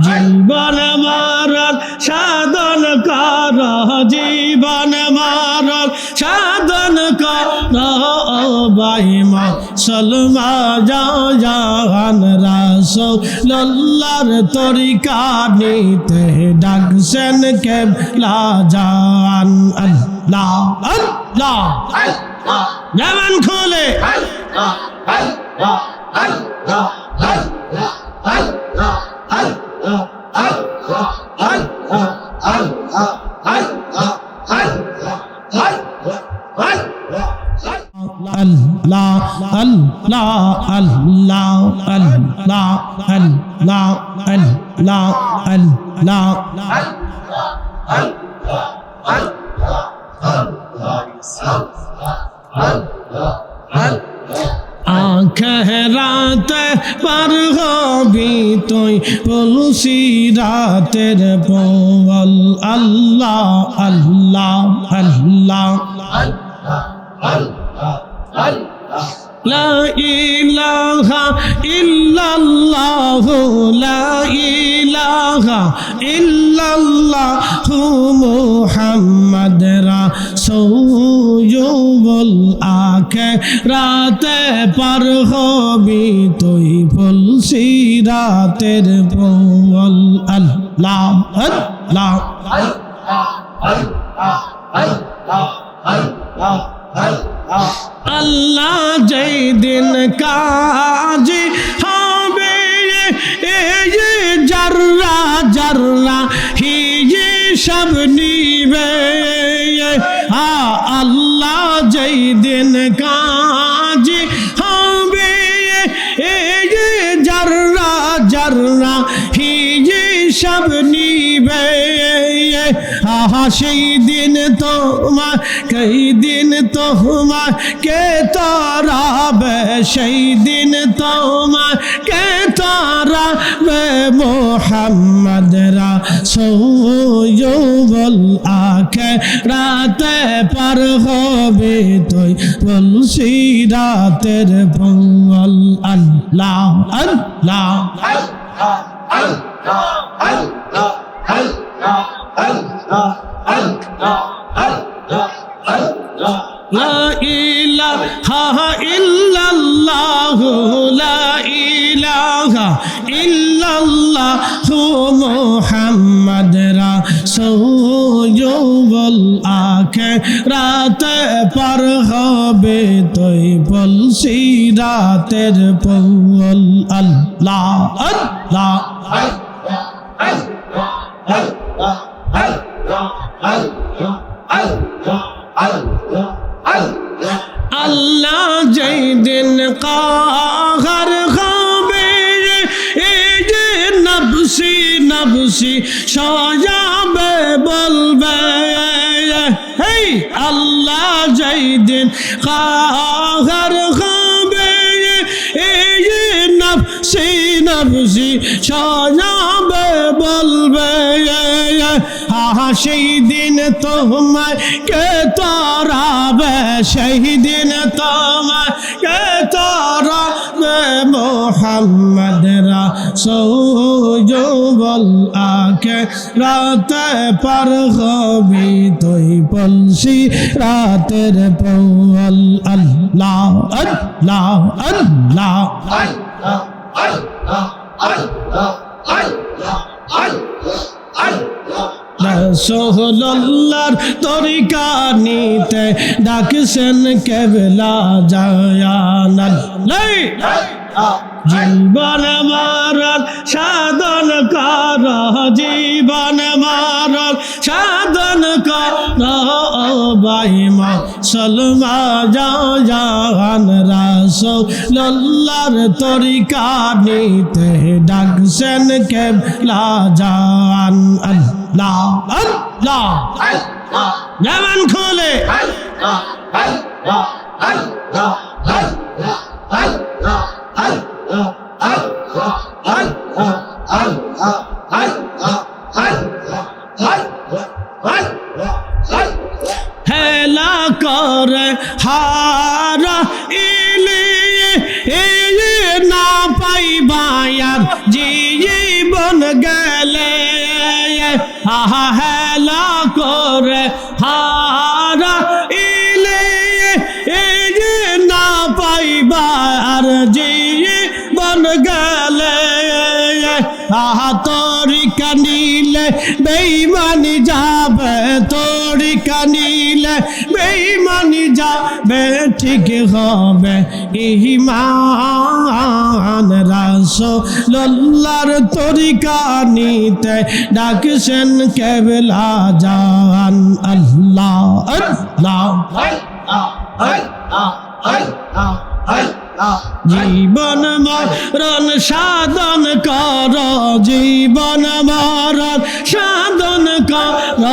জীবন মারার সাধন কর, জীবন মারার সাধন কর ভাই মুসলমান জাহান রাসূলুল্লাহর তরিকা নিতে ডাকছেন কেবলা জান। আল্লাহ আল্লাহ জবান খুলে Allah Allah Allah Allah Allah Allah আখেরাত পার হবি তুই পুলসি রাতের পল। আল্লাহ আল্লাহ আল্লাহ লা ইলাহা ইল্লাল্লাহ লা ইলাহা ইল্লাল্লাহু মুহাম্মাদ রাসূলুল আখিরাতে পার হবি তুই ফুলসি রাতের পল। আল্লাহ আল্লাহ আল্লাহ যেই দিন কাজী হবে জর্রা জর্রা হিসাব নিবে। আল্লাহ যেই দিন কাজী হবে জর্রা জর্রা হিসাব নিবে। সেই দিন তোমার কই দিন তোমার কে তারাবে, সেই দিন তোমার কে তারাবে মুহাম্মদ রাসূলুল আখিরাতে পার হবে তুই তুলসি রাতের পল। আল্লাহ আল্লাহ লা ইলাহা ইল্লাল্লাহু লা ইলাহা ইল্লাল্লাহু মুহাম্মাদ রাসূলুল আখিরাতে পার হবে তুই পুলসি রাতের পল। আল্লাহ আল্লাহ আল্লাহ যেই দিন কাহার হবে যে নফসি নফসি সাজাবে বলবে। হেই আল্লাহ যেই দিন কাহার হবে যে নফসি নফসি সাজাবে বলবে। সেই দিন তোমায় কে তারাবে, সেই দিন তোমায় কে তারাবে মুহাম্মদ রাসূলুল আখিরাতে পার হবি তুই পুলসি রাতের পল। আল্লাহ আল্লাহ আল্লাহ রাসূলুল্লাহর তরিকা নিতে ডাকছেন কেবলা জান। জীবন মারার সাধন কর, জীবন মারার সাধন কর ভাই মুসলমান জাহান রাসূলুল্লাহর তরিকা নিতে ডাকছেন কেবলা জান। আল্লাহ আল্লাহ জবান খুলে হেলা করে হারা ইলে না পাইবা আর জীবন গেলে আহা হেলা করে হারা ইলে না পাইবা আর জীবন গেলে আহা তরিকা নিলে বেঈমানি যাবে তরিকা নিলে বেঈমানি যাবে ঠিক হবে ঈমান রাসূলুল্লাহর তরিকা নিতে ডাকছেন কেবলা জান আল্লাহ আল্লাহ জীবন মরণ সাধন কর জীবন মরণ সাধন কর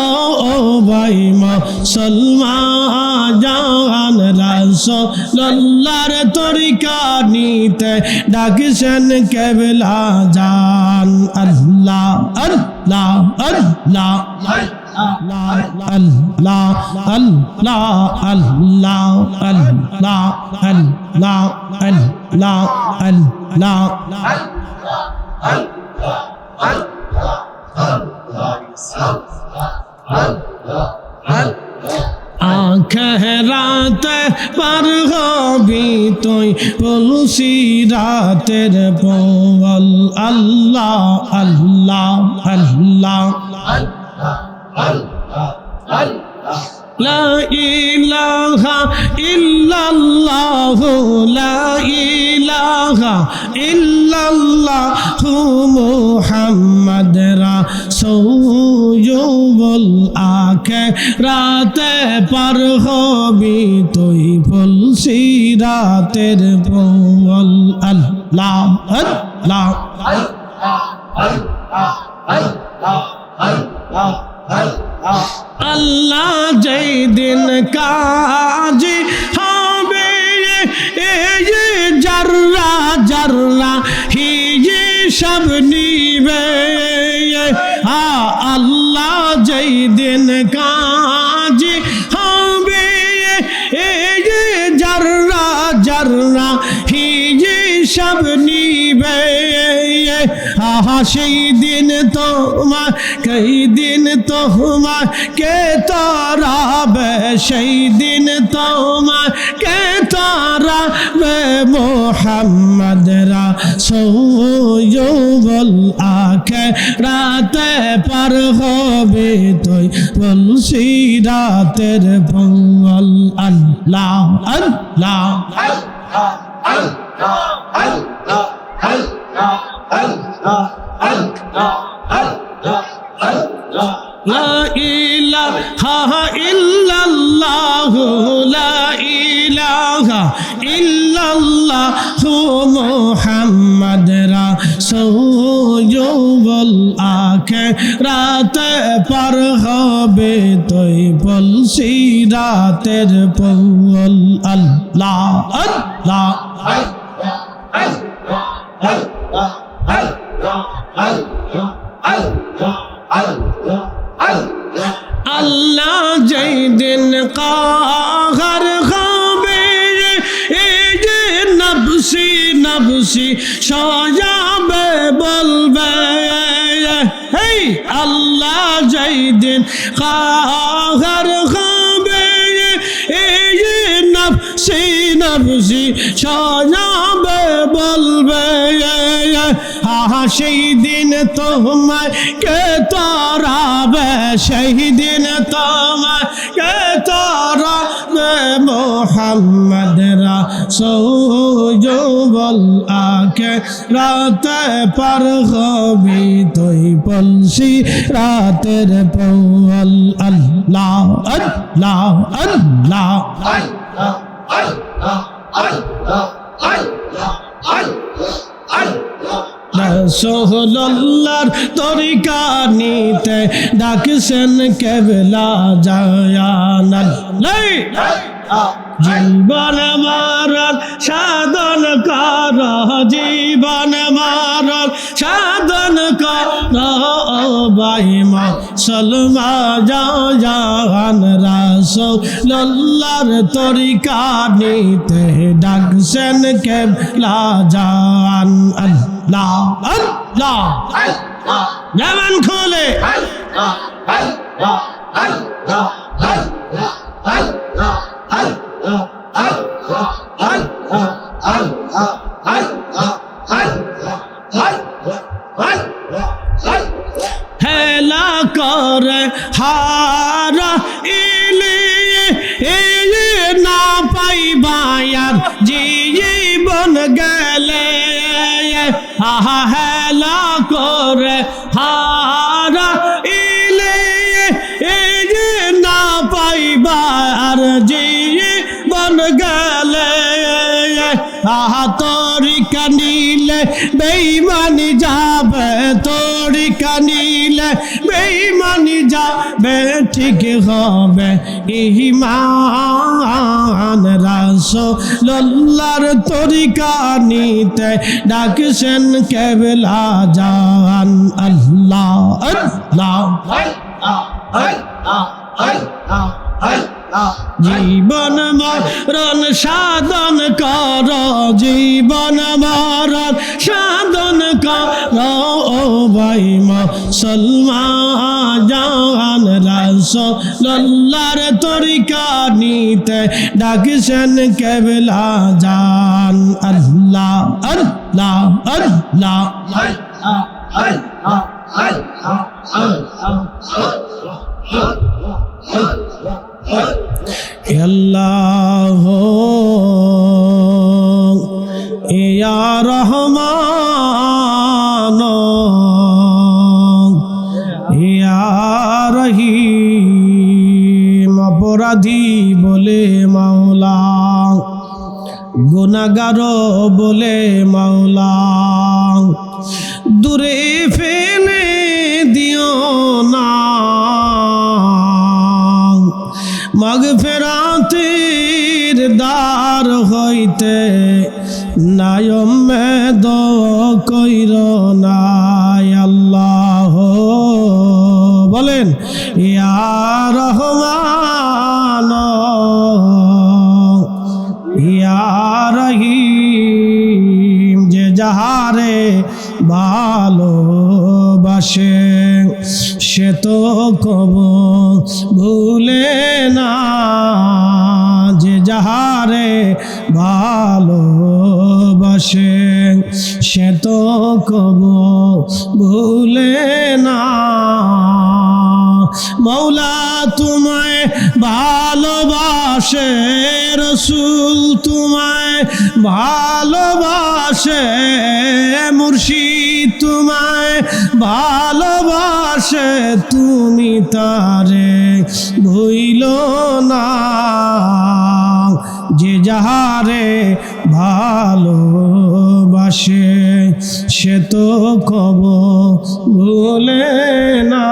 ও ভাই মুসলমান জান রাসূলুল্লাহর তরিকা নিতে ডাকছেন কেবলা জান আল্লাহ আল্লাহ আল্লাহ Allah, Allah, Allah, Allah, Allah, Allah, Allah, আখেরাতে পার হবি তুই তুলসী রাতের পল আল্লাহ আল্লাহ আল্লাহ لا إله إلا الله لا إله إلا الله محمد رسول আখিরাত পার হবি তুই তুলসী রাতের পল আল্লাহ আল্লাহ আল্লাহ যেই দিন কাজী হবে জাররা জাররা হিসাব নিবে আল্লাহ যেই দিন কাজী হবে জাররা জাররা হিসাব নিবে সেই দিন তোমার কই দিন তোমার কে তারাবে সেই দিন তোমার কে তারাবে মুহাম্মদ রাসূল আখিরাতে পার হবে তুই তুলসী রাতের পল আল্লাহ আল্লাহ لا إله إلا الله لا إله إلا الله محمد رسول আখিরাত পার হবে তুই তুলসী রাতের পল আল্লাহ আল্লাহ আল্লাহ যেই দিন কাহার হবে যে নফসি নফসি সাজাবে বলবে হেই আল্লাহ যেই দিন কাহার হবে যে নফসি নফসি সাজাবে বলবে সেই দিন তোমায় কে তারাবে সেই দিন তোমায় কে তারাবে মুহাম্মদ রাসূল আখিরাতে পার হবি তুই তুলসী রাতের পল আল্লাহ আল্লাহ আল্লাহ রাসূলুল্লাহর তরিকা নিতে ডাকছেন কেবলা জান জীবন মরণ সাধন কর জীবন মরণ সাধন কর ভাই মুসলমান জান রাসূলুল্লাহর তরিকা নিতে ডাকছেন কেবলা জান আল্লাহ আল্লাহ জবান খুলে হেলা করে হারা ইলে না পাইবায়ার জীবন গেলে আহা হেলা করে হারা ইলে না পাইবার জীবন গেলে আহা তরিকা নিলে বেঈমানি যাবে তরিকা নিলে বেঈমানি যাবে ঠিক হবে ঈমান রাসূলুল্লাহর তরিকা নিতে ডাকছেন কেবলা জান আল্লাহ আল্লাহ জীবন মরণ সাধন কর জীবন মরণ সাধন কর ও ভাই মুসলমান জান রাসূলুল্লাহর তরিকা নিতে ডাকছেন কেবলা জান আল্লাহ আল্লাহ আল্লাহ আল্লাহ ইয়া রহমান ইয়া রহিম অপরাধী বলে মাওলা গুনাহগার বলে মাওলা দূরে ফেলে দিও না মাগফিরাতের দ্বার হইতে নায়মেদ কইর না আল্লাহ বলেন ইয়া রহমান ইয়া রহিম যে যাহারে ভালোবাসে সে তো কবু ভুলে না যে যাহারে ভালোবাসে সে তো কবু ভুলে না মৌলা তোমায় ভালোবাসে রসুল তোমায় ভালোবাসে মুর্শিদ তোমায় ভালোবাসে তুমি তারে ভুইলো না যে যাহারে ভালোবাসে সে তো কবু ভুলে না